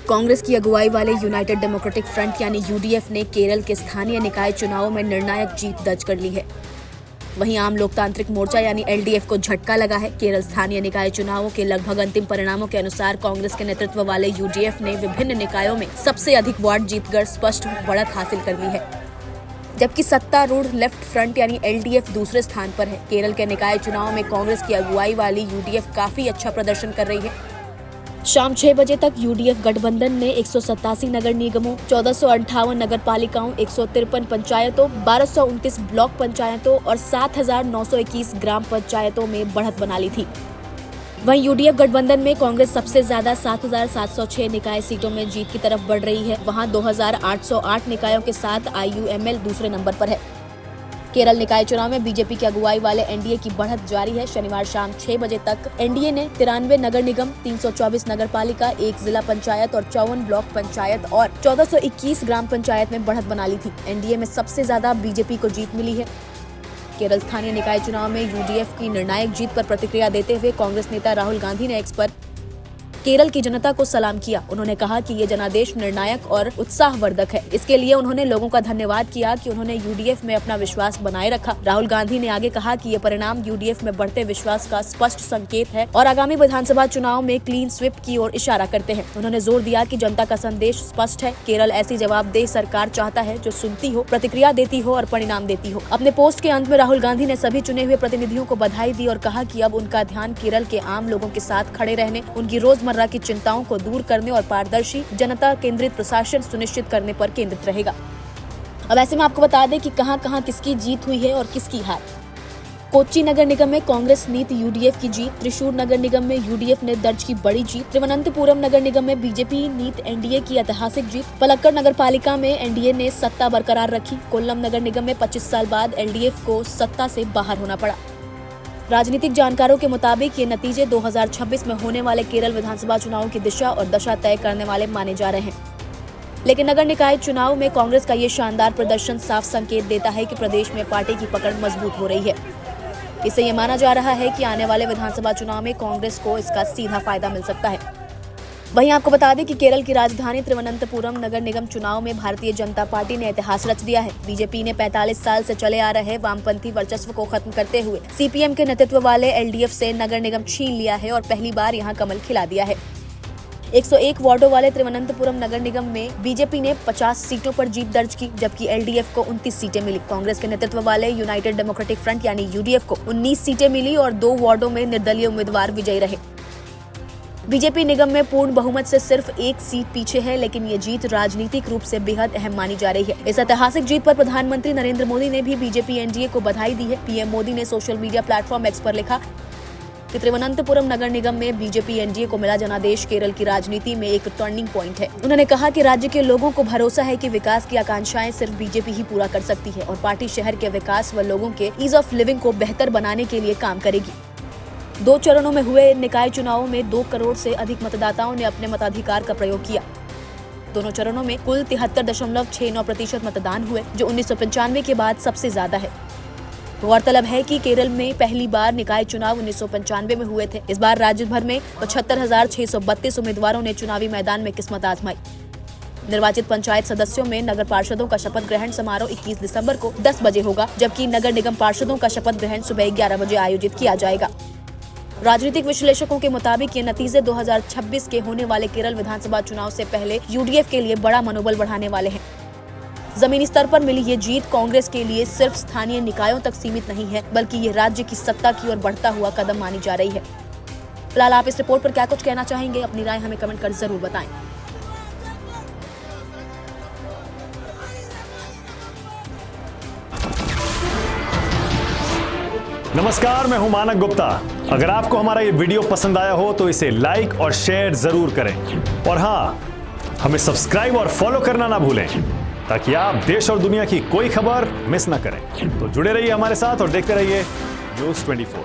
कांग्रेस की अगुवाई वाले यूनाइटेड डेमोक्रेटिक फ्रंट यानी यूडीएफ ने केरल के स्थानीय निकाय चुनावों में निर्णायक जीत दर्ज कर ली है। वहीं आम लोकतांत्रिक मोर्चा यानी एलडीएफ को झटका लगा है। केरल स्थानीय निकाय चुनावों के लगभग अंतिम परिणामों के अनुसार कांग्रेस के नेतृत्व वाले यूडीएफ ने विभिन्न निकायों में सबसे अधिक वार्ड जीतकर स्पष्ट बढ़त हासिल कर ली है, जबकि सत्तारूढ़ लेफ्ट फ्रंट यानी एलडीएफ दूसरे स्थान पर है। केरल के निकाय चुनाव में कांग्रेस की अगुवाई वाली यूडीएफ काफी अच्छा प्रदर्शन कर रही है। शाम 6 बजे तक यूडीएफ गठबंधन ने 187 नगर निगमों, 1458 नगर पालिकाओं, 153 पंचायतों, 1229 ब्लॉक पंचायतों और 7,921 ग्राम पंचायतों में बढ़त बना ली थी। वहीं यूडीएफ गठबंधन में कांग्रेस सबसे ज्यादा 7,706 निकाय सीटों में जीत की तरफ बढ़ रही है। वहां 2,808 निकायों के साथ आईयूएमएल दूसरे नंबर पर है। केरल निकाय चुनाव में बीजेपी की अगुवाई वाले एनडीए की बढ़त जारी है। शनिवार शाम 6 बजे तक एनडीए ने 93 नगर निगम, 324 नगर पालिका, 1 जिला पंचायत और 54 ब्लॉक पंचायत और 1421 ग्राम पंचायत में बढ़त बना ली थी। एनडीए में सबसे ज्यादा बीजेपी को जीत मिली है। केरल स्थानीय निकाय चुनाव में यूडीएफ की निर्णायक जीत पर प्रतिक्रिया देते हुए कांग्रेस नेता राहुल गांधी ने एक्स पर केरल की जनता को सलाम किया। उन्होंने कहा कि ये जनादेश निर्णायक और उत्साहवर्धक है। इसके लिए उन्होंने लोगों का धन्यवाद किया कि उन्होंने यूडीएफ में अपना विश्वास बनाए रखा। राहुल गांधी ने आगे कहा कि ये परिणाम यूडीएफ में बढ़ते विश्वास का स्पष्ट संकेत है और आगामी विधानसभा चुनाव में क्लीन स्वीप की ओर इशारा करते हैं। उन्होंने जोर दिया कि जनता का संदेश स्पष्ट है। केरल ऐसी जवाबदेह सरकार चाहता है जो सुनती हो, प्रतिक्रिया देती हो और परिणाम देती हो। अपने पोस्ट के अंत में राहुल गांधी ने सभी चुने हुए प्रतिनिधियों को बधाई दी और कहा कि अब उनका ध्यान केरल के आम लोगों के साथ खड़े रहने, उनकी रोजमर्रा की चिंताओं को दूर करने और पारदर्शी, जनता केंद्रित प्रशासन सुनिश्चित करने पर केंद्रित रहेगा। अब ऐसे में आपको बता दें कि कहां-कहां किसकी जीत हुई है और किसकी हार। कोच्चि नगर निगम में कांग्रेस नीत यूडीएफ की जीत। त्रिशूर नगर निगम में यूडीएफ ने दर्ज की बड़ी जीत। तिरुवनंतपुरम नगर निगम में बीजेपी नीत एनडीए की ऐतिहासिक जीत। पलक्कड़ नगर पालिका में एनडीए ने सत्ता बरकरार रखी। कोल्लम नगर निगम में 25 साल बाद एलडीएफ को सत्ता से बाहर होना पड़ा। राजनीतिक जानकारों के मुताबिक ये नतीजे 2026 में होने वाले केरल विधानसभा चुनाव की दिशा और दशा तय करने वाले माने जा रहे हैं। लेकिन नगर निकाय चुनाव में कांग्रेस का ये शानदार प्रदर्शन साफ संकेत देता है कि प्रदेश में पार्टी की पकड़ मजबूत हो रही है। इससे ये माना जा रहा है कि आने वाले विधानसभा चुनाव में कांग्रेस को इसका सीधा फायदा मिल सकता है। वहीं आपको बता दें कि केरल की राजधानी तिरुवनंतपुरम नगर निगम चुनाव में भारतीय जनता पार्टी ने इतिहास रच दिया है। बीजेपी ने 45 साल से चले आ रहे वामपंथी वर्चस्व को खत्म करते हुए सीपीएम के नेतृत्व वाले एलडीएफ से नगर निगम छीन लिया है और पहली बार यहां कमल खिला दिया है। 101 वार्डों वाले तिरुवनंतपुरम नगर निगम में बीजेपी ने 50 सीटों पर जीत दर्ज की, जबकि एलडीएफ को 29 सीटें मिली। कांग्रेस के नेतृत्व वाले यूनाइटेड डेमोक्रेटिक फ्रंट यानी यूडीएफ को 19 सीटें मिली और 2 वार्डों में निर्दलीय उम्मीदवार विजयी रहे। बीजेपी निगम में पूर्ण बहुमत से सिर्फ 1 सीट पीछे है, लेकिन ये जीत राजनीतिक रूप से बेहद अहम मानी जा रही है। इस ऐतिहासिक जीत पर प्रधानमंत्री नरेंद्र मोदी ने भी बीजेपी एनडीए को बधाई दी है। पीएम मोदी ने सोशल मीडिया प्लेटफॉर्म एक्स पर लिखा कि तिरुवनंतपुरम नगर निगम में बीजेपी एनडीए को मिला जनादेश केरल की राजनीति में एक टर्निंग पॉइंट है। उन्होंने कहा कि राज्य के लोगों को भरोसा है कि विकास की आकांक्षाएं सिर्फ बीजेपी ही पूरा कर सकती है और पार्टी शहर के विकास व लोगों के ईज ऑफ लिविंग को बेहतर बनाने के लिए काम करेगी। 2 चरणों में हुए निकाय चुनावों में 2 करोड़ से अधिक मतदाताओं ने अपने मताधिकार का प्रयोग किया। दोनों चरणों में कुल 73.69% मतदान हुए, जो 1995 के बाद सबसे ज्यादा है। गौरतलब है कि केरल में पहली बार निकाय चुनाव 1995 में हुए थे। इस बार राज्य भर में 75,632 उम्मीदवारों ने चुनावी मैदान में किस्मत आजमाई। निर्वाचित पंचायत सदस्यों में नगर पार्षदों का शपथ ग्रहण समारोह 21 दिसंबर को 10 बजे होगा, जबकि नगर निगम पार्षदों का शपथ ग्रहण सुबह 11 बजे आयोजित किया जाएगा। राजनीतिक विश्लेषकों के मुताबिक ये नतीजे 2026 के होने वाले केरल विधानसभा चुनाव से पहले यूडीएफ के लिए बड़ा मनोबल बढ़ाने वाले हैं। जमीनी स्तर पर मिली ये जीत कांग्रेस के लिए सिर्फ स्थानीय निकायों तक सीमित नहीं है, बल्कि ये राज्य की सत्ता की ओर बढ़ता हुआ कदम मानी जा रही है। फिलहाल आप इस रिपोर्ट पर क्या कुछ कहना चाहेंगे? अपनी राय हमें कमेंट कर जरूर बताएं। नमस्कार, मैं हूं मानक गुप्ता। अगर आपको हमारा ये वीडियो पसंद आया हो तो इसे लाइक और शेयर जरूर करें और हाँ, हमें सब्सक्राइब और फॉलो करना ना भूलें ताकि आप देश और दुनिया की कोई खबर मिस ना करें। तो जुड़े रहिए हमारे साथ और देखते रहिए न्यूज़ 24।